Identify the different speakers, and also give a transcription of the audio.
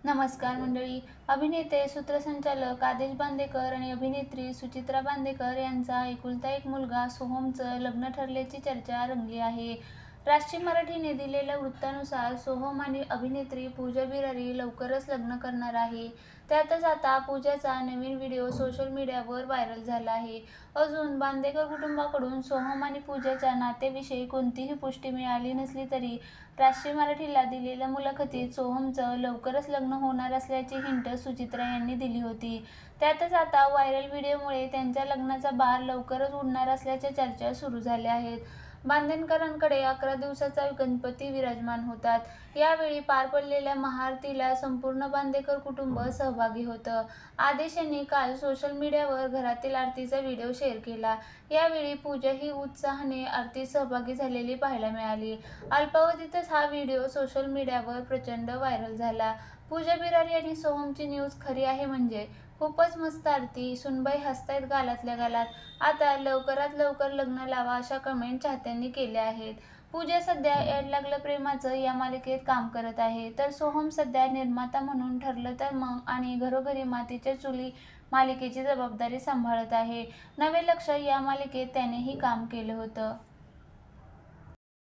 Speaker 1: नमस्कार मंडळी. अभिनेते, सूत्रसंचालक आदेश बांदेकर आणि अभिनेत्री सुचित्रा बांदेकर यांचा एकुलता एक मुलगा सोहमचं लग्न ठरल्याची चर्चा रंगली आहे. राष्ट्रीय मराठीने दिलेल्या वृत्तानुसार सोहम आणि अभिनेत्री पूजा बिरारी लवकरच लग्न करणार आहे. त्यातच आता पूजाचा नवीन व्हिडिओ सोशल मीडियावर व्हायरल झाला आहे. अजून बांदेकर कुटुंबाकडून सोहम आणि पूजाच्या नात्याविषयी कोणतीही पुष्टी मिळाली नसली तरी राष्ट्रीय मराठीला दिलेल्या मुलाखतीत सोहमचं लवकरच लग्न होणार असल्याची हिंट सुचित्रा यांनी दिली होती. त्यातच आता व्हायरल व्हिडिओमुळे त्यांच्या लग्नाचा भार लवकरच उडणार असल्याच्या चर्चा सुरू झाल्या आहेत. बांदेकरांकडे 11 दिवसाचा गणपती विराजमान होतात. यावेळी पार पडलेल्या महाआरतीला संपूर्ण बांदेकर कुटुंब सहभागी होतं. आदेश यांनी काल सोशल मीडियावर घरातील आरतीचा व्हिडिओ शेअर केला. यावेळी पूजा ही उत्साहाने आरतीत सहभागी झालेली पाहायला मिळाली. अल्पावधीतच हा व्हिडिओ सोशल मीडियावर प्रचंड व्हायरल झाला. पूजा बिरारी आणि सोहमची न्यूज खरी आहे म्हणजे खूपच मस्त आरती, सुनबाई हसतायत गालातल्या गालात. आता लवकरात लवकर लग्न लावा अशा कमेंट चाहत्यांनी केल्या आहेत. पूजा सध्या याड लागलं प्रेमाचं या मालिकेत काम करत आहे, तर सोहम सध्या निर्माता म्हणून ठरलं तर मग आणि घरोघरी मातीच्या चुली मालिकेची जबाबदारी सांभाळत आहे. नवे लक्ष या मालिकेत त्यानेही काम केलं होतं.